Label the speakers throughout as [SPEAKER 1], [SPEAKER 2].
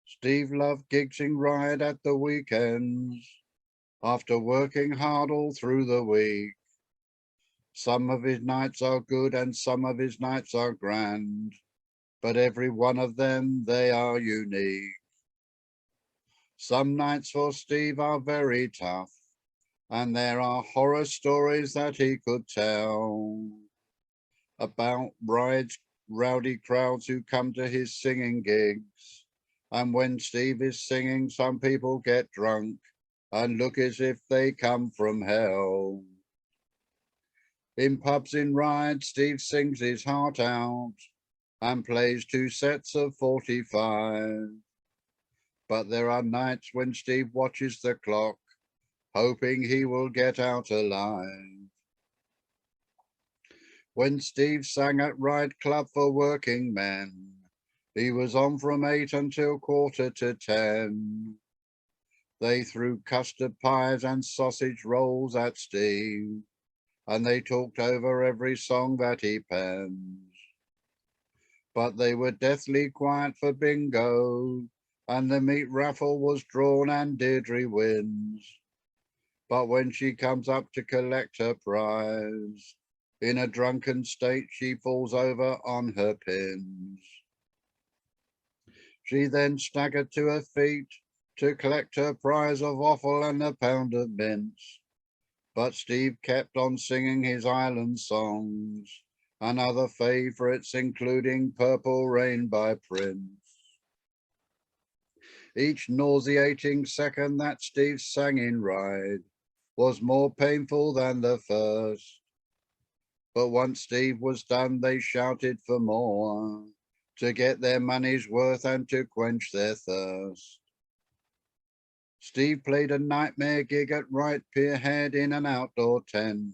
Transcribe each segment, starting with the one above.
[SPEAKER 1] Steve loved gigs in Ryde at the weekends, after working hard all through the week. Some of his nights are good and some of his nights are grand, but every one of them, they are unique. Some nights for Steve are very tough, and there are horror stories that he could tell about Ryde's rowdy crowds who come to his singing gigs. And when Steve is singing, some people get drunk and look as if they come from hell. In pubs in Ryde, Steve sings his heart out and plays 2 sets of 45. But there are nights when Steve watches the clock, hoping he will get out alive. When Steve sang at Ryde Club for working men, he was on from 8 until 9:45. They threw custard pies and sausage rolls at Steve, and they talked over every song that he penned. But they were deathly quiet for bingo, and the meat raffle was drawn and Deirdre wins. But when she comes up to collect her prize, in a drunken state she falls over on her pins. She then staggered to her feet to collect her prize of offal and a pound of mince. But Steve kept on singing his island songs and other favourites, including Purple Rain by Prince. Each nauseating second that Steve sang in Ryde was more painful than the first. But once Steve was done, they shouted for more, to get their money's worth and to quench their thirst. Steve played a nightmare gig at Ryde Pierhead in an outdoor tent,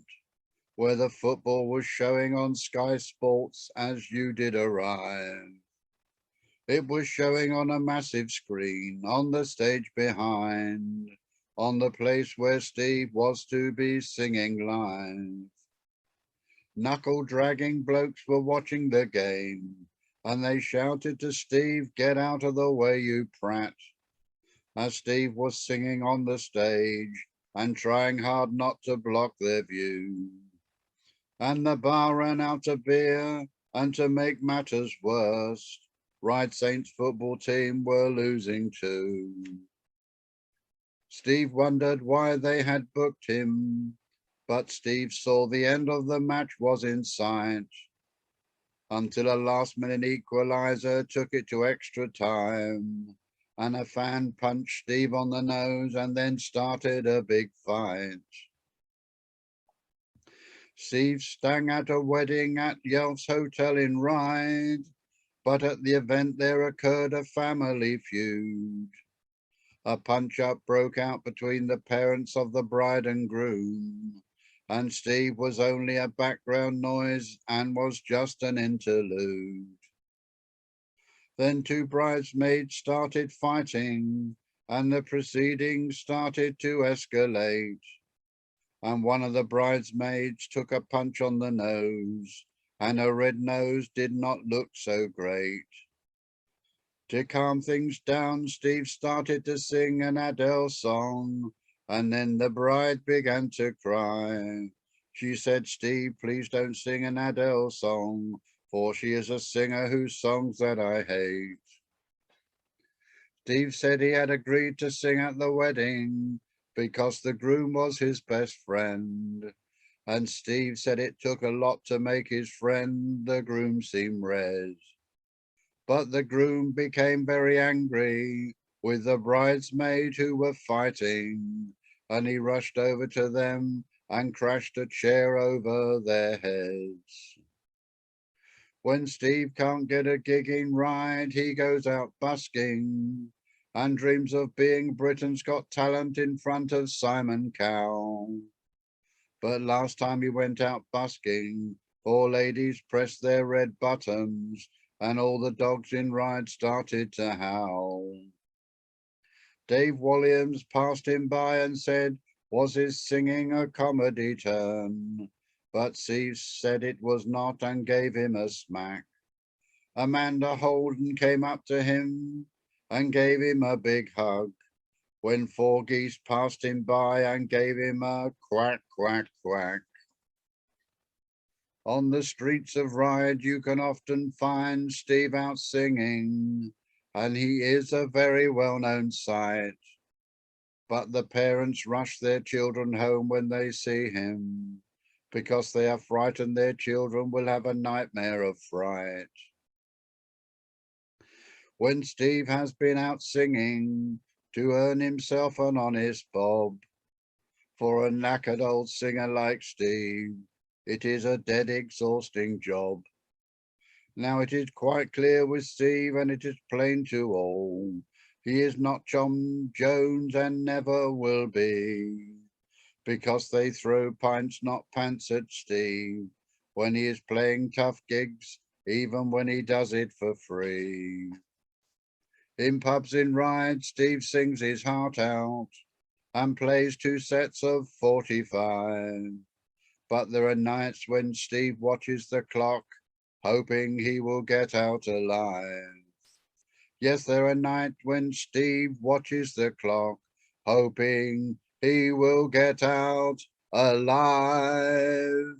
[SPEAKER 1] where the football was showing on Sky Sports as you did arrive. It was showing on a massive screen on the stage behind, on the place where Steve was to be singing live. Knuckle-dragging blokes were watching the game, and they shouted to Steve, "Get out of the way, you prat," as Steve was singing on the stage and trying hard not to block their view. And the bar ran out of beer, and to make matters worse, Ryde Saints football team were losing too. Steve wondered why they had booked him, but Steve saw the end of the match was in sight, until a last-minute equaliser took it to extra time, and a fan punched Steve on the nose and then started a big fight. Steve sang at a wedding at Yelf's Hotel in Ryde, but at the event there occurred a family feud. A punch-up broke out between the parents of the bride and groom, and Steve was only a background noise and was just an interlude. Then 2 bridesmaids started fighting, and the proceedings started to escalate. And one of the bridesmaids took a punch on the nose, and her red nose did not look so great. To calm things down, Steve started to sing an Adele song, and then the bride began to cry. She said, "Steve, please don't sing an Adele song, for she is a singer whose songs that I hate." Steve said he had agreed to sing at the wedding because the groom was his best friend. And Steve said it took a lot to make his friend, the groom, seem red. But the groom became very angry with the bridesmaid who were fighting, and he rushed over to them and crashed a chair over their heads. When Steve can't get a gig in Ryde, he goes out busking and dreams of being Britain's Got Talent in front of Simon Cowell. But last time he went out busking, 4 ladies pressed their red buttons and all the dogs in Ryde started to howl. Dave Williams passed him by and said, was his singing a comedy turn? But Steve said it was not and gave him a smack. Amanda Holden came up to him and gave him a big hug, when 4 geese passed him by and gave him a quack, quack, quack. On the streets of Ryde you can often find Steve out singing, and he is a very well-known sight. But the parents rush their children home when they see him, because they are frightened their children will have a nightmare of fright. When Steve has been out singing to earn himself an honest bob, for a knackered old singer like Steve, it is a dead exhausting job. Now it is quite clear with Steve, and it is plain to all, he is not Tom Jones and never will be, because they throw pints, not pants at Steve, when he is playing tough gigs, even when he does it for free. In pubs in Ryde, Steve sings his heart out and plays 2 sets of 45. But there are nights when Steve watches the clock, hoping he will get out alive. Yes, there are nights when Steve watches the clock, hoping he will get out alive.